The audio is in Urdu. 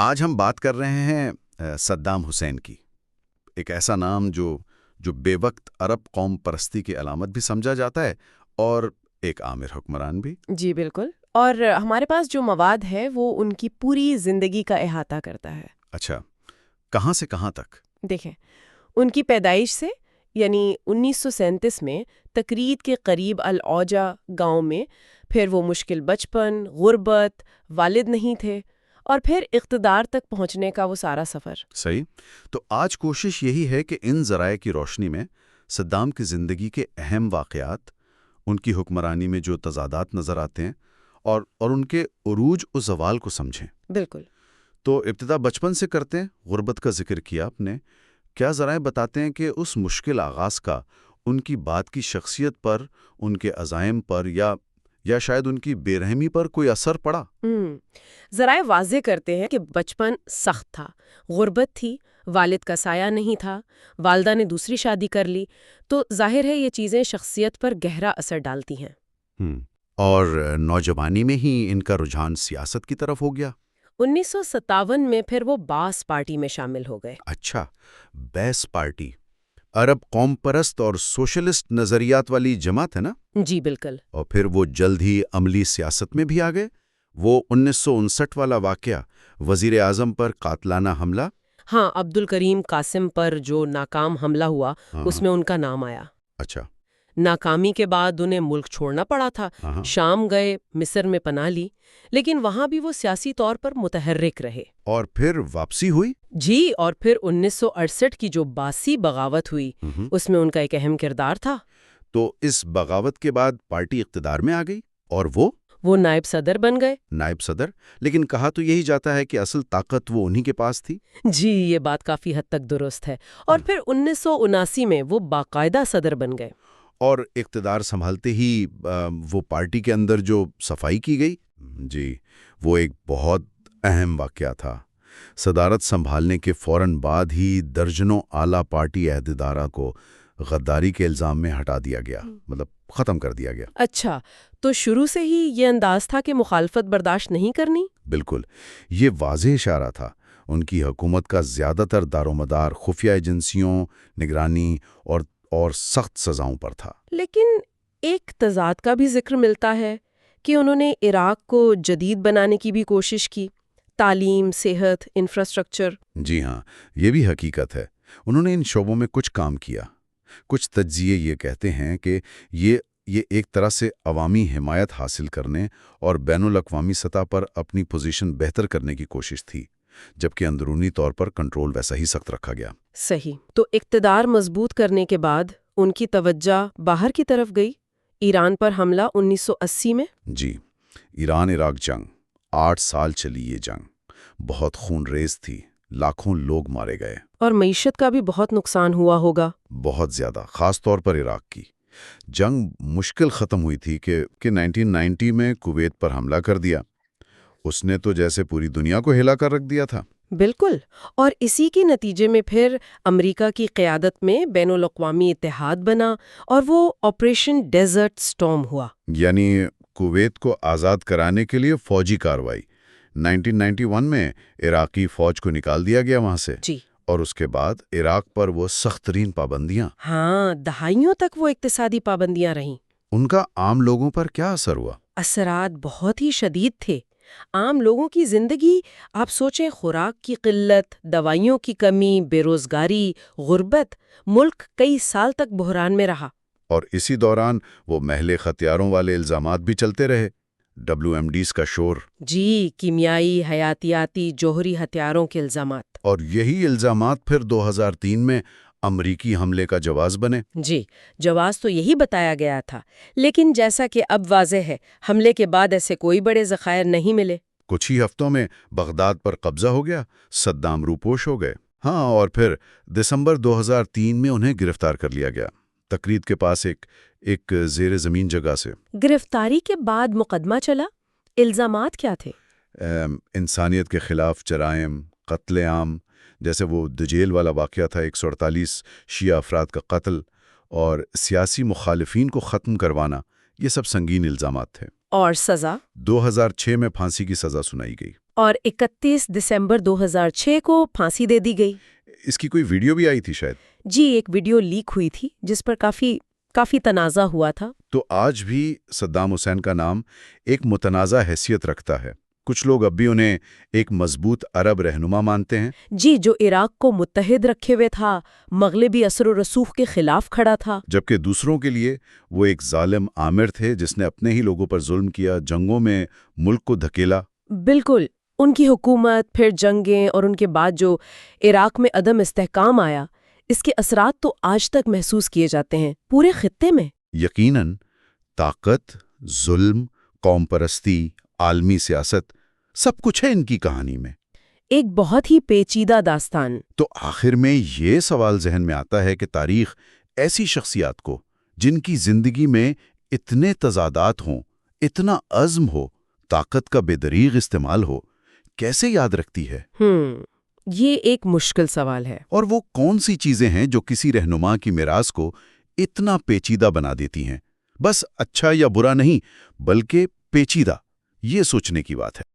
آج ہم بات کر رہے ہیں صدام حسین کی، ایک ایسا نام جو بے وقت عرب قوم پرستی کی علامت بھی سمجھا جاتا ہے اور ایک عامر حکمران بھی۔ جی بالکل، اور ہمارے پاس جو مواد ہے وہ ان کی پوری زندگی کا احاطہ کرتا ہے۔ اچھا، کہاں سے کہاں تک؟ دیکھیں، ان کی پیدائش سے یعنی 1937 میں تکریت کے قریب العوجہ گاؤں میں، پھر وہ مشکل بچپن، غربت، والد نہیں تھے، اور پھر اقتدار تک پہنچنے کا وہ سارا سفر۔ صحیح۔ تو آج کوشش یہی ہے کہ ان ذرائع کی روشنی میں صدام کی زندگی کے اہم واقعات، ان کی حکمرانی میں جو تضادات نظر آتے ہیں اور ان کے عروج و زوال کو سمجھیں۔ بالکل۔ تو ابتدا بچپن سے کرتے ہیں، غربت کا ذکر کیا آپ نے۔ کیا ذرائع بتاتے ہیں کہ اس مشکل آغاز کا ان کی بات کی شخصیت پر، ان کے عزائم پر یا شاید ان کی بے رحمی پر کوئی اثر پڑا؟ ذرائع واضح کرتے ہیں کہ بچپن سخت تھا، غربت تھی، والد کا سایہ نہیں تھا، والدہ نے دوسری شادی کر لی، تو ظاہر ہے یہ چیزیں شخصیت پر گہرا اثر ڈالتی ہیں۔ اور نوجوانی میں ہی ان کا رجحان سیاست کی طرف ہو گیا؟ 1957 میں پھر وہ باس پارٹی میں شامل ہو گئے۔ اچھا، بیس پارٹی عرب قوم پرست اور سوشلسٹ نظریات والی جماعت ہے نا؟ جی بالکل۔ اور پھر وہ جلد ہی عملی سیاست میں بھی آ گئے۔ وہ 1959 والا واقعہ، وزیر اعظم پر قاتلانہ حملہ۔ ہاں، عبد الکریم قاسم پر جو ناکام حملہ ہوا، اس میں ان کا نام آیا۔ اچھا۔ ناکامی کے بعد انہیں ملک چھوڑنا پڑا تھا، شام گئے، مصر میں پناہ لی، لیکن وہاں بھی وہ سیاسی طور پر متحرک رہے۔ اور پھر واپسی ہوئی؟ جی، اور پھر 1968 کی جو باسی بغاوت ہوئی، اس میں ان کا ایک اہم کردار تھا۔ تو اس بغاوت کے بعد پارٹی اقتدار میں آ گئی اور وہ نائب صدر بن گئے۔ نائب صدر، لیکن کہا تو یہی جاتا ہے کہ اصل طاقت وہ انہی کے پاس تھی۔ جی، یہ بات کافی حد تک درست ہے۔ اور پھر 1979 میں وہ باقاعدہ صدر بن گئے۔ اور اقتدار سنبھالتے ہی وہ پارٹی کے اندر جو صفائی کی گئی، جی، وہ ایک بہت اہم واقعہ تھا۔ صدارت سنبھالنے کے فوراً بعد ہی درجنوں اعلیٰ پارٹی عہدیداروں کو غداری کے الزام میں ہٹا دیا گیا، مطلب ختم کر دیا گیا۔ اچھا، تو شروع سے ہی یہ انداز تھا کہ مخالفت برداشت نہیں کرنی؟ بالکل، یہ واضح اشارہ تھا۔ ان کی حکومت کا زیادہ تر دارومدار خفیہ ایجنسیوں، نگرانی اور سخت سزاؤں پر تھا۔ لیکن ایک تضاد کا بھی ذکر ملتا ہے کہ انہوں نے عراق کو جدید بنانے کی بھی کوشش کی، تعلیم، صحت، انفراسٹرکچر۔ جی ہاں، یہ بھی حقیقت ہے۔ انہوں نے ان شعبوں میں کچھ کام کیا۔ کچھ تجزیے یہ کہتے ہیں کہ یہ ایک طرح سے عوامی حمایت حاصل کرنے اور بین الاقوامی سطح پر اپنی پوزیشن بہتر کرنے کی کوشش تھی، جبکہ اندرونی طور پر کنٹرول ویسا ہی سخت رکھا گیا۔ صحیح۔ تو اقتدار مضبوط کرنے کے بعد ان کی توجہ باہر کی طرف گئی، ایران پر حملہ 1980 میں۔ جی، ایران عراق جنگ 8 سال چلی۔ یہ جنگ بہت خون ریز تھی، لاکھوں لوگ مارے گئے۔ اور معیشت کا بھی بہت نقصان ہوا ہوگا۔ بہت زیادہ، خاص طور پر عراق کی جنگ مشکل ختم ہوئی تھی کہ 1990 میں کویت پر حملہ کر دیا۔ اس نے تو جیسے پوری دنیا کو ہلا کر رکھ دیا تھا۔ بالکل، اور اسی کے نتیجے میں پھر امریکہ کی قیادت میں بین الاقوامی اتحاد بنا اور وہ آپریشن ڈیزرٹ سٹارم ہوا۔ یعنی کویت کو آزاد کرانے کے لیے فوجی کارروائی 1991 میں عراقی فوج کو نکال دیا گیا وہاں سے۔ جی، اور اس کے بعد عراق پر وہ سخت ترین پابندیاں۔ ہاں، دہائیوں تک وہ اقتصادی پابندیاں رہیں۔ ان کا عام لوگوں پر کیا اثر ہوا؟ اثرات بہت ہی شدید تھے۔ عام لوگوں کی زندگی، آپ سوچیں، خوراک کی قلت، دوائیوں کی کمی، بے روزگاری، غربت، ملک کئی سال تک بحران میں رہا۔ اور اسی دوران وہ محلے ہتھیاروں والے الزامات بھی چلتے رہے، WMDs کا شور۔ جی، کیمیائی، حیاتیاتی، جوہری ہتھیاروں کے الزامات۔ اور یہی الزامات پھر 2003 میں امریکی حملے کا جواز بنے۔ جی، جواز تو یہی بتایا گیا تھا، لیکن جیسا کہ اب واضح ہے، حملے کے بعد ایسے کوئی بڑے ذخائر نہیں ملے۔ کچھ ہی ہفتوں میں بغداد پر قبضہ ہو گیا، صدام روپوش ہو گئے۔ ہاں، اور پھر دسمبر 2003 میں انہیں گرفتار کر لیا گیا، تکریت کے پاس ایک زیر زمین جگہ سے۔ گرفتاری کے بعد مقدمہ چلا۔ الزامات کیا تھے؟ انسانیت کے خلاف جرائم، قتل عام، جیسے وہ دجیل والا واقعہ تھا، 148 شیعہ افراد کا قتل، اور سیاسی مخالفین کو ختم کروانا، یہ سب سنگین الزامات تھے۔ اور سزا 2006 میں پھانسی کی سزا سنائی گئی۔ اور 31 دسمبر 2006 کو پھانسی دے دی گئی۔ اس کی کوئی ویڈیو بھی آئی تھی شاید؟ جی، ایک ویڈیو لیک ہوئی تھی جس پر کافی تنازع ہوا تھا۔ تو آج بھی صدام حسین کا نام ایک متنازع حیثیت رکھتا ہے۔ کچھ لوگ اب بھی انہیں ایک مضبوط عرب رہنما مانتے ہیں۔ جی، جو عراق کو متحد رکھے ہوئے تھا، مغربی اثر و رسوخ کے خلاف کھڑا تھا۔ جبکہ دوسروں کے لیے وہ ایک ظالم آمر تھے جس نے اپنے ہی لوگوں پر ظلم کیا، جنگوں میں ملک کو دھکیلا۔ بالکل، ان کی حکومت، پھر جنگیں اور ان کے بعد جو عراق میں عدم استحکام آیا، اس کے اثرات تو آج تک محسوس کیے جاتے ہیں پورے خطے میں۔ یقیناً طاقت، ظلم، قوم پرستی، عالمی سیاست، سب کچھ ہے ان کی کہانی میں۔ ایک بہت ہی پیچیدہ داستان۔ تو آخر میں یہ سوال ذہن میں آتا ہے کہ تاریخ ایسی شخصیات کو جن کی زندگی میں اتنے تضادات ہوں، اتنا عزم ہو، طاقت کا بے دریغ استعمال ہو، کیسے یاد رکھتی ہے؟ یہ ایک مشکل سوال ہے۔ اور وہ کون سی چیزیں ہیں جو کسی رہنما کی میراث کو اتنا پیچیدہ بنا دیتی ہیں؟ بس اچھا یا برا نہیں، بلکہ پیچیدہ، یہ سوچنے کی بات ہے۔